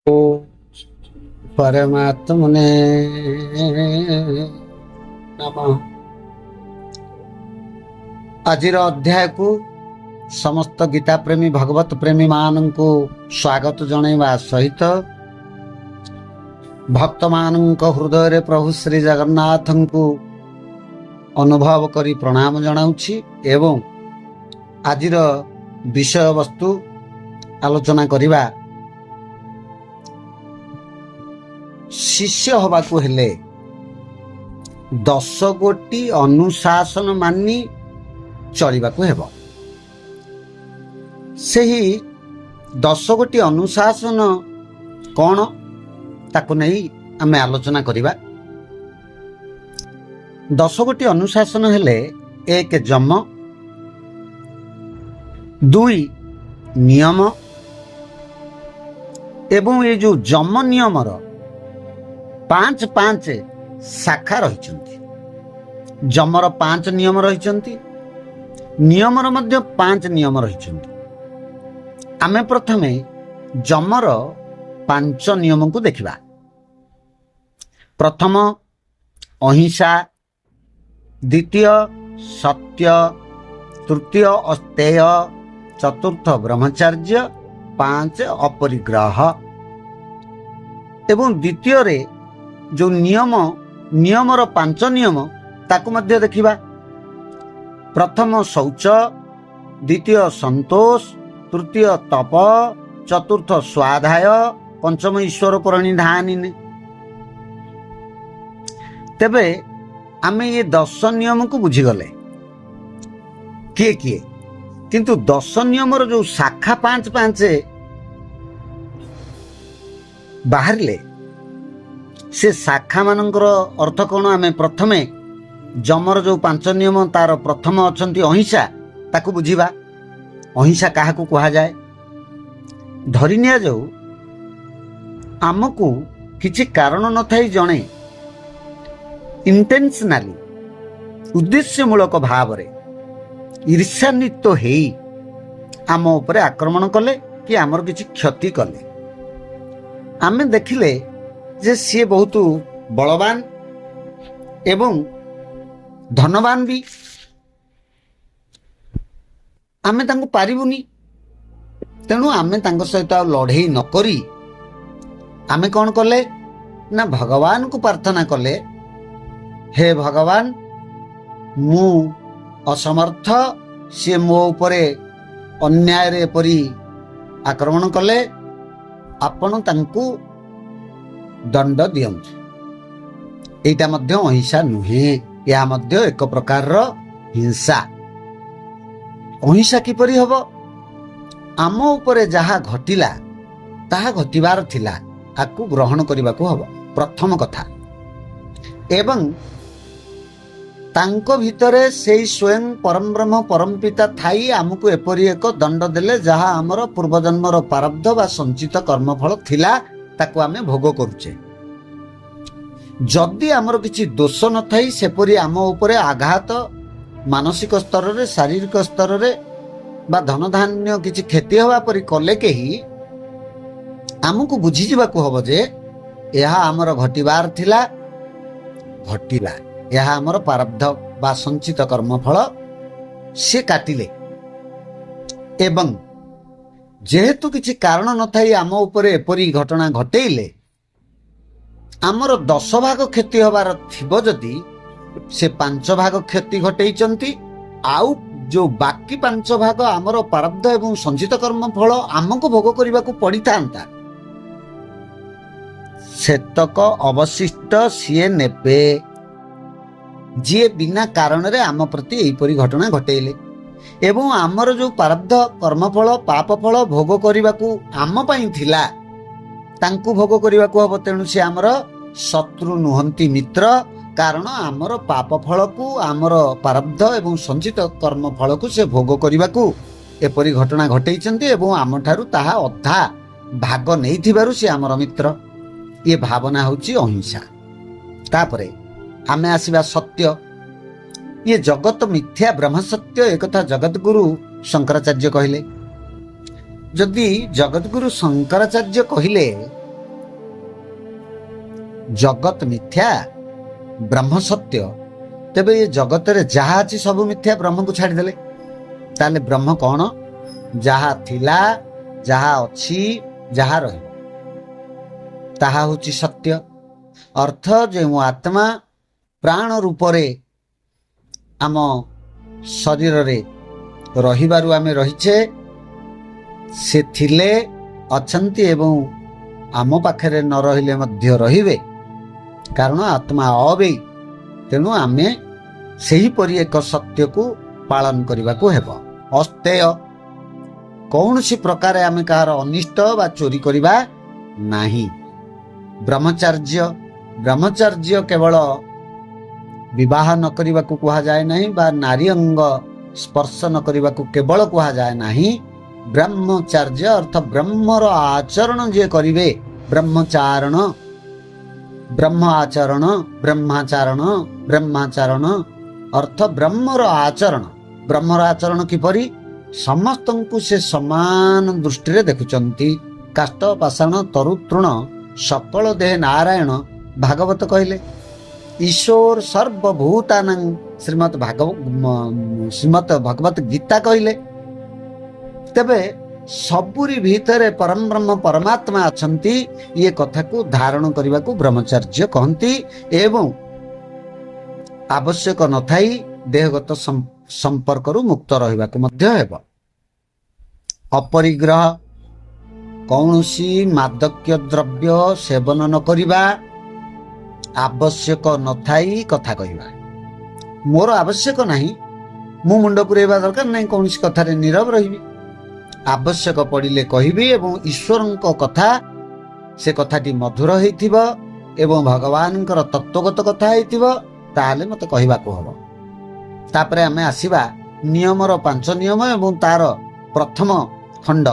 ଓ परमात्मने नमः। आजिर अध्याय को समस्त गीता प्रेमी भगवत प्रेमी मानू स्वागत जनइबा सहित भक्त मान हृदय प्रभु श्री जगन्नाथ को अनुभव करी प्रणाम जनाउछि एवं आजिर विषय वस्तु आलोचना करिबा शिष्य हवाकू हेले 10 गोटी अनुशासन मानी चलिबाकू हेबो। सेही 10 गोटी अनुशासन कौन ताकू नहीं आमे आलोचना करिबा। 10 गोटी अनुशासन हेले 1 जम, 2 नियम एवं ये जो जम नियमर 5 शाखा रही। जमर 5 नियम रही, नियमर मध्य 5 नियम रही। आमे प्रथमे जमर 5 नियम को देखिबा। प्रथम अहिंसा, द्वितीय सत्य, तृतीय अस्तेय, चतुर्थ ब्रह्मचर्य, 5 अपरिग्रह एवं द्वितीय रे जो नियमर 5 नियम ताकू मध्य देखिबा। प्रथम शौच, द्वितीय संतोष, तृतीय तप, चतुर्थ स्वाध्याय, पंचम ईश्वर प्रणिधानी। तेबे आमे ये 10 नियम को बुझीगले किए किए, किंतु 10 नियमर जो शाखा 5 बाहरले से शाखा मानकर अर्थ कौन। आमे प्रथमे जमर जो 5 नियम तार प्रथम अछंती अहिंसा ताकू बुझीबा। अहिंसा काहाकू कहा जाए। धरि निया जाऊ आमको किछि कारण न थाई जणे इंटेंशनली उद्देश्यमूलक भाव रे ईर्ष्यान्वित हेई आम उपरे आक्रमण कले कि आमर किछि क्षति कले। आमे देखिले जे सी बहुत बलवान एवं धनवान भी, आमे तांको पारिबुनी। तेणु आमे तांको सहित लड़े नकरी आमे कौन कले ना भगवान को प्रार्थना कले, हे भगवान मु असमर्थ, सी मो उपरे अन्याय रे परी आक्रमण कले, आपण तांको दंड दियंतु। एटा मध्य अहिंसा नुहे, या मध्य एक प्रकार हिंसा। अहिंसा किपरि हबो? आम उपरे जहा घटिला ताहा घटिबार थिला, आकु ग्रहण करिबाकू हबो प्रथम कथा। एवं तांको भितरे सेई स्वयं परम ब्रह्म परम पिता थाई आमको एपरि एक दंड देले जहा हमर पूर्व जन्मर प्रारब्ध बा संचित कर्मफल थिला ताकू आमे भोग करूचे। जदि आमर किछि दोष न थाई सेपरि आम उपरे आघात मानसिक स्तर रे शारीरिक स्तर रे बा धन धान्य किछि क्षति हवा परि कले केही आमको बुझी जिबाकू हबो जे यहा आमर घटिबार थिला, घटिला। यहा आमर प्रारब्ध बा संचित कर्मफल से काटिले। एवं जेहेतु किछि कारण न थाई आम उपरे एपरि घटना घटेइले आमर 10 भाग क्षति हबार थिबो, जदि से 5 भाग क्षति घटेइचंती, आउ जो बाकी 5 भाग आमर प्रारब्ध एवं संचित कर्मफल आमको भोग करिबाकू पड़ितांता, सेतक अवशिष्ट सीए नेबे जे बिना कारण रे आम प्रति एपरि घटना घटेइले। एवं आमर जो प्रारब्ध कर्मफल पापफल भोग करिबाकू आम पई थिला तांकू भोग करिबाकू हबो। तेणु से आमर शत्रु नुहंती मित्र, कारण आमर पापफल को आमर प्रारब्ध एवं संचित कर्मफल को से भोग करिबाकू एपरि घटना घटेइचंती एवं आम ठारू ताहा अधा भाग नै थिबारु से आमर मित्र। ये भावना होची अहिंसा। तापरे आमे आसीबा सत्य। ये जगत मिथ्या ब्रह्म सत्य एक कथा जगत गुरु शंकराचार्य कहले। जदि जगतगुरु शंकराचार्य कहिले ଜଗତ ମିଥ୍ୟା ବ୍ରହ୍ମ ସତ୍ୟ, ତେବେ ଏ ଜଗତରେ ଯାହା ଅଛି ସବୁ ମିଥ୍ୟା, ବ୍ରହ୍ମକୁ ଛାଡ଼ିଦେଲେ। ତାହେଲେ ବ୍ରହ୍ମ କ'ଣ? ଯାହା ଥିଲା, ଯାହା ଅଛି, ଯାହା ରହିବ, ତାହା ହେଉଛି ସତ୍ୟ। ଅର୍ଥ ଯେଉଁ ଆତ୍ମା ପ୍ରାଣ ରୂପରେ ଆମ ଶରୀରରେ ରହିବାରୁ ଆମେ ରହିଛେ, ସେ ଥିଲେ, ଅଛନ୍ତି ଏବଂ ଆମ ପାଖରେ ନ ରହିଲେ ମଧ୍ୟ ରହିବେ, କାରଣ ଆତ୍ମା ଅବ୍ୟୟୀ। ତେଣୁ ଆମେ ସେହିପରି ଏକ ସତ୍ୟକୁ ପାଳନ କରିବାକୁ ହେବ। ଅସ୍ତେୟ, କୌଣସି ପ୍ରକାରେ ଆମେ କାହାର ଅନିଷ୍ଟ ବା ଚୋରି କରିବା ନାହିଁ। ବ୍ରହ୍ମଚାର୍ଯ୍ୟ, ବ୍ରହ୍ମଚାର୍ଯ୍ୟ କେବଳ ବିବାହ ନ କରିବାକୁ କୁହାଯାଏ ନାହିଁ ବା ନାରୀ ଅଙ୍ଗ ସ୍ପର୍ଶ ନ କରିବାକୁ କେବଳ କୁହାଯାଏ ନାହିଁ। ବ୍ରହ୍ମଚାର୍ଯ୍ୟ ଅର୍ଥ ବ୍ରହ୍ମର ଆଚରଣ ଯିଏ କରିବେ, ବ୍ରହ୍ମଚାରଣ, ବ୍ରହ୍ମ ଆଚରଣ, ବ୍ରହ୍ମାଚାରଣ, ବ୍ରହ୍ମାଚାରଣ ଅର୍ଥ ବ୍ରହ୍ମର ଆଚରଣ। ବ୍ରହ୍ମର ଆଚରଣ କିପରି? ସମସ୍ତଙ୍କୁ ସେ ସମାନ ଦୃଷ୍ଟିରେ ଦେଖୁଛନ୍ତି। କାଷ୍ଟ ପାଷାଣ ତରୁ ତୃଣ ସକଳ ଦେହେ ନାରାୟଣ, ଭାଗବତ କହିଲେ। ଈଶ୍ୱର ସର୍ବଭୂତାନାଂ, ଶ୍ରୀମତ୍ ଭଗବତ ଗୀତା କହିଲେ। ତେବେ ସବୁରି ଭିତରେ ପରମ ବ୍ରହ୍ମ ପରମାତ୍ମା ଅଛନ୍ତି, ଇଏ କଥାକୁ ଧାରଣ କରିବାକୁ ବ୍ରହ୍ମଚାର୍ଯ୍ୟ କହନ୍ତି। ଏବଂ ଆବଶ୍ୟକ ନଥାଇ ଦେହଗତ ସମ୍ପର୍କରୁ ମୁକ୍ତ ରହିବାକୁ ମଧ୍ୟ ହେବ। ଅପରିଗ୍ରହ, କୌଣସି ମାଦକ୍ୟ ଦ୍ରବ୍ୟ ସେବନ ନ କରିବା, ଆବଶ୍ୟକ ନଥାଇ କଥା କହିବା। ମୋର ଆବଶ୍ୟକ ନାହିଁ, ମୁଁ ମୁଣ୍ଡ ପୁରେଇବା ଦରକାର ନାହିଁ, କୌଣସି କଥାରେ ନୀରବ ରହିବି। ଆବଶ୍ୟକ ପଡ଼ିଲେ କହିବି ଏବଂ ଈଶ୍ୱରଙ୍କ କଥା, ସେ କଥାଟି ମଧୁର ହେଇଥିବ ଏବଂ ଭଗବାନଙ୍କର ତତ୍ତ୍ୱଗତ କଥା ହେଇଥିବ, ତାହେଲେ ମୋତେ କହିବାକୁ ହେବ। ତାପରେ ଆମେ ଆସିବା ନିୟମର 5 ନିୟମ ଏବଂ ତାର ପ୍ରଥମ ଖଣ୍ଡ।